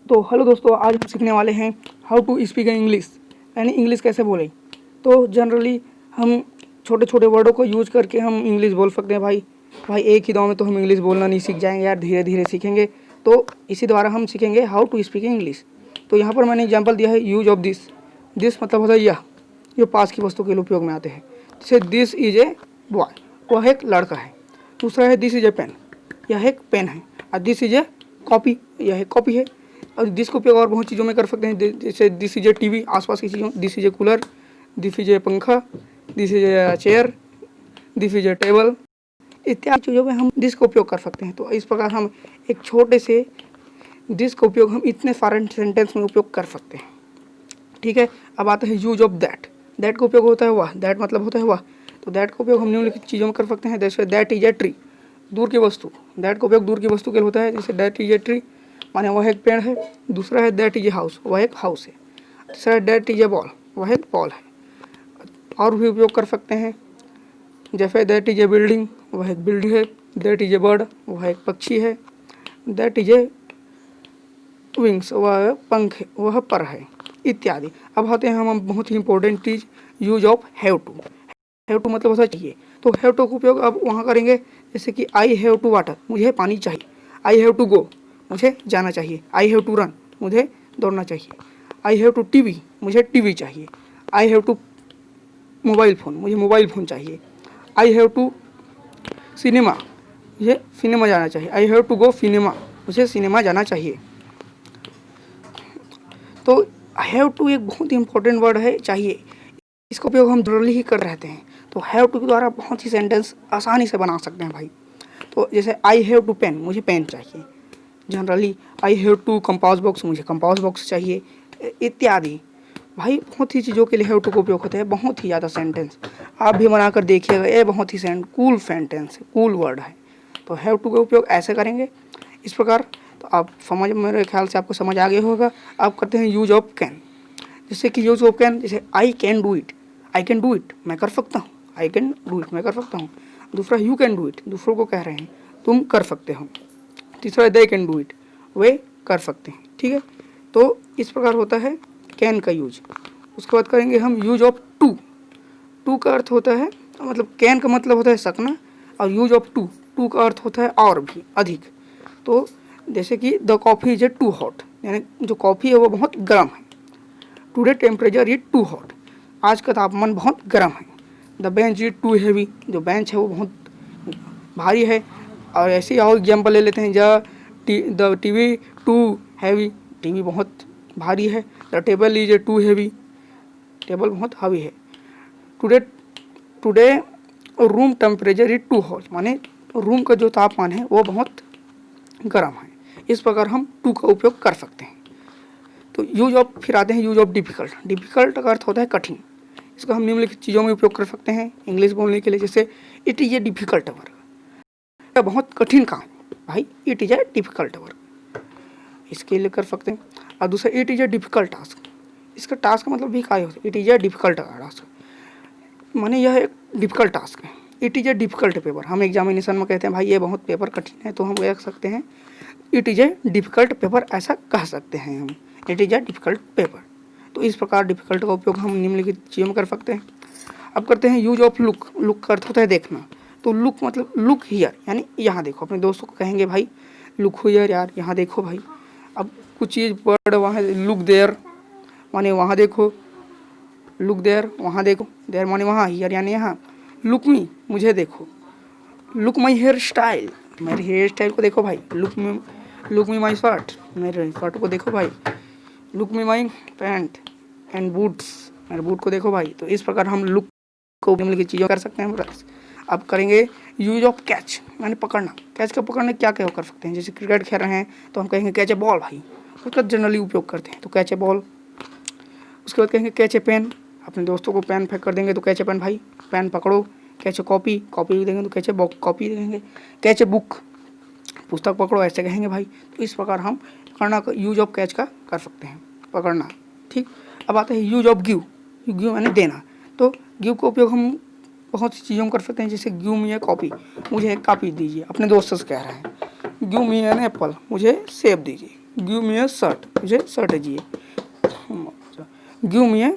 तो हेलो दोस्तों, आज हम सीखने वाले हैं हाउ टू स्पीक इंग्लिश, यानी इंग्लिश कैसे बोलें। तो जनरली हम छोटे छोटे वर्डों को यूज करके हम इंग्लिश बोल सकते हैं। भाई एक ही दौ में तो हम इंग्लिश बोलना नहीं सीख जाएंगे यार, धीरे धीरे सीखेंगे। तो इसी द्वारा हम सीखेंगे हाउ टू स्पीक इंग्लिश। तो यहाँ पर मैंने एग्जाम्पल दिया है यूज ऑफ दिस। दिस मतलब होता है यह, जो पास की वस्तु के लिए उपयोग में आते हैं। जैसे दिस इज ए बॉय, वह एक लड़का है। दूसरा है दिस इज ए पेन, यह एक पेन है। और दिस इज ए कॉपी, यह एक कॉपी है। और दिस का उपयोग और बहुत चीज़ों में कर सकते हैं, जैसे दिस इज ए टीवी, आसपास की चीज़ों, this is a cooler, this is a pankha, this is a chair, this is a table, इत्यादि चीज़ों में हम दिस का उपयोग कर सकते हैं। तो इस प्रकार हम एक छोटे से दिस का उपयोग हम इतने सारे सेंटेंस में उपयोग कर सकते हैं। ठीक है, अब आता है यूज ऑफ दैट। दैट का उपयोग होता है वह, दैट मतलब होता है वह। तो दैट का उपयोग हम निम्नलिखित चीज़ों में कर सकते हैं, जैसे दैट इज ए ट्री, दूर की वस्तु। दैट का उपयोग दूर की वस्तु के लिए होता है, जैसे दैट इज ए ट्री माने वह एक पेड़ है। दूसरा है दैट इज ए हाउस, वह एक हाउस है। तीसरा है दैट इज ए बॉल, वह एक बॉल है। और भी उपयोग कर सकते हैं, जैसे दैट इज ए बिल्डिंग, वह एक बिल्डिंग है। दैट इज ए बर्ड, वह एक पक्षी है। दैट इज ए विंग्स, वह पंख, वह पर है, इत्यादि। अब आते हैं हम बहुत ही इंपॉर्टेंट चीज़, use of have to. Have to मतलब होता चाहिए। तो हैव टू का उपयोग अब वहाँ करेंगे, जैसे कि आई हैव टू वाटर, मुझे पानी चाहिए। आई हैव टू गो, मुझे जाना चाहिए। आई हैव टू रन, मुझे दौड़ना चाहिए। आई हैव टू टीवी, मुझे टीवी चाहिए। I have to mobile phone, मुझे मोबाइल फ़ोन चाहिए। आई हैव टू सिनेमा, मुझे सिनेमा जाना चाहिए। I have to go cinema, मुझे सिनेमा जाना चाहिए। तो हैव टू एक बहुत ही इंपॉर्टेंट वर्ड है, चाहिए। इसका उपयोग हम जनरली ही कर रहते हैं। तो हैव टू के द्वारा बहुत ही सेंटेंस आसानी से बना सकते हैं भाई। तो जैसे आई हैव टू पेन, मुझे पेन चाहिए। Generally I have to compass box, मुझे कंपास बॉक्स चाहिए, इत्यादि। भाई बहुत ही चीज़ों के लिए हैव टू का उपयोग होता है, बहुत ही ज़्यादा सेंटेंस। आप भी बनाकर देखिएगा, ये बहुत ही कूल सेंटेंस है, कूल वर्ड है। तो हैव टू का उपयोग ऐसे करेंगे, इस प्रकार। तो आप समझ, मेरे ख्याल से आपको समझ आ गया होगा। आप करते हैं यूज ऑफ कैन, जैसे कि यूज ऑफ कैन, जैसे I can do it, I can do it, मैं कर सकता हूँ। आई कैन डू इट, मैं कर सकता हूँ। दूसरा यू कैन डू इट, दूसरों को कह रहे हैं तुम कर सकते हो। तीसरा दे कैन डू इट, वे कर सकते हैं। ठीक है, तो इस प्रकार होता है कैन का यूज। उसके बाद करेंगे हम यूज ऑफ टू। टू का अर्थ होता है, मतलब कैन का मतलब होता है सकना, और यूज ऑफ टू, टू का अर्थ होता है और भी, अधिक। तो जैसे कि the coffee is a too hot, यानी जो कॉफ़ी है वो बहुत गर्म है। Today temperature is too hot, आज का तापमान बहुत गर्म है। The bench is too heavy, जो बेंच है वो बहुत भारी है। और ऐसे ही और एग्जाम्पल ले लेते हैं, the TV too heavy, TV बहुत भारी है। The table is a too heavy, table बहुत हैवी है। Today today room temperature is too hot, माने रूम का जो तापमान है वो बहुत गर्म है। इस प्रकार हम टू का उपयोग कर सकते हैं। तो यूज ऑफ, फिर आते हैं यूज ऑफ डिफ़िकल्ट। डिफ़िकल्ट का अर्थ होता है कठिन। इसका हम निम्नलिखित चीज़ों में उपयोग कर सकते हैं इंग्लिश बोलने के लिए, जैसे it is a difficult work, बहुत कठिन काम भाई, it is a difficult work, इसके लिए कर सकते हैं। और दूसरा it is a difficult task, इसका टास्क का मतलब भी क्या होता है, it is a difficult task, माने यह एक डिफ़िकल्ट टास्क है। It is a difficult paper, हम एग्जामिनेशन में कहते हैं भाई ये बहुत पेपर कठिन है, तो हम कह सकते हैं it is a difficult paper, ऐसा कह सकते हैं हम, it is a difficult paper. तो इस प्रकार डिफ़िकल्ट का उपयोग हम निम्नलिखित चीज़ों में कर सकते हैं। अब करते हैं यूज ऑफ लुक। लुक का अर्थ होता है देखना। तो लुक मतलब लुक हियर, यानी यहाँ देखो। अपने दोस्तों को कहेंगे भाई लुक हियर, यार यहाँ देखो भाई। अब कुछ चीज़ वर्ड वहाँ, लुक देयर माने वहाँ देखो, लुक देयर वहाँ देखो, देयर माने वहाँ, हियर यानी यहाँ। लुक मी, मुझे देखो। लुक माई हेयर स्टाइल, मेरे हेयर स्टाइल को देखो भाई। लुक मी माई शर्ट, मेरे शर्ट को देखो भाई। Look me my pant and boots, मेरे बूट को देखो भाई। तो इस प्रकार हम लुक को निम्नलिखित चीज़ों कर सकते हैं बस। अब करेंगे यूज ऑफ कैच, यानी पकड़ना। कैच का पकड़ने क्या क्या कर सकते हैं, जैसे क्रिकेट खेल रहे हैं तो हम कहेंगे कैच ए बॉल भाई, उसका जनरली उपयोग करते हैं, तो कैच ए बॉल। उसके बाद कहेंगे कैच ए पेन, अपने दोस्तों को पेन फेंक कर देंगे तो कैच ए पेन भाई, पेन पकड़ो। कैच ए कॉपी, कॉपी भी देंगे तो कैच ए कॉपी देंगे। कैच ए बुक, पुस्तक पकड़ो, ऐसे कहेंगे भाई। तो इस प्रकार हम पकड़ना का यूज ऑफ कैच का कर सकते हैं, पकड़ना। ठीक, अब आता है यूज ऑफ गिव। गिव यानी देना। तो गिव का उपयोग हम बहुत सी चीज़ों में कर सकते हैं, जैसे गिव मी ए कॉपी, मुझे एक कॉपी दीजिए। अपने दोस्त से कह रहे हैं गिव मी एन एप्पल, मुझे सेब दीजिए। गिव मी अ शर्ट, मुझे शर्ट दीजिए। Give me a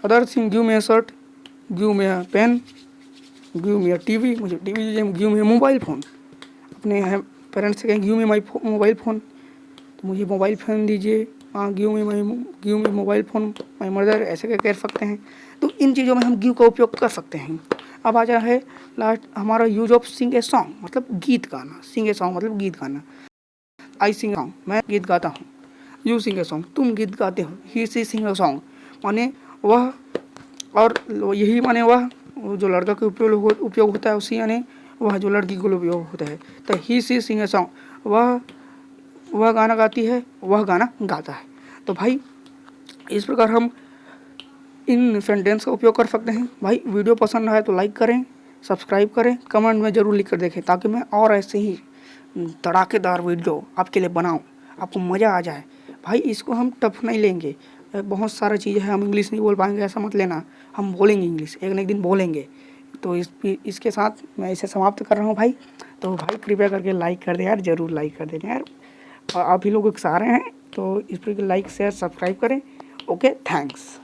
other thing, give me a shirt, give me a pen, give me a TV, मुझे टीवी दीजिए। Give me a mobile phone, अपने parents से कहें give me my mobile phone, तो मुझे mobile phone दीजिए। हाँ, give me mobile phone my mother, ऐसे कह सकते हैं। तो इन चीज़ों में हम गिव का उपयोग कर सकते हैं। अब आ जाए है लास्ट हमारा use of sing a song, मतलब गीत गाना। सिंग ए सॉन्ग मतलब गीत गाना। आई सिंग सॉन्ग, मैं गीत गाता हूँ। यू सिंग ए सॉन्ग, तुम गीत गाते हो। ही सी सिंग ए सॉन्ग, माने वह और यही माने वह जो लड़का का उपयोग होता है उसी यानी वह जो लड़की को उपयोग होता है। तो ही सी सिंग ए सॉन्ग, वह गाना गाती है, वह गाना गाता है। तो भाई इस प्रकार हम इन सेंटेंस का उपयोग कर सकते हैं। भाई वीडियो पसंद आए तो लाइक करें, सब्सक्राइब करें, कमेंट में ज़रूर लिख कर देखें, ताकि मैं और ऐसे ही धड़ाकेदार वीडियो आपके लिए बनाऊं, आपको मज़ा आ जाए। भाई इसको हम टफ नहीं लेंगे। बहुत सारा चीज़ें हैं, हम इंग्लिश नहीं बोल पाएंगे ऐसा मत लेना, हम बोलेंगे इंग्लिश, एक न एक दिन बोलेंगे। तो इसके साथ मैं इसे समाप्त कर रहा हूँ भाई। तो भाई कृपया करके लाइक कर दे यार, ज़रूर लाइक कर देना यार। और आप ही लोग सारे हैं तो इस पर लाइक शेयर सब्सक्राइब करें। Okay, thanks.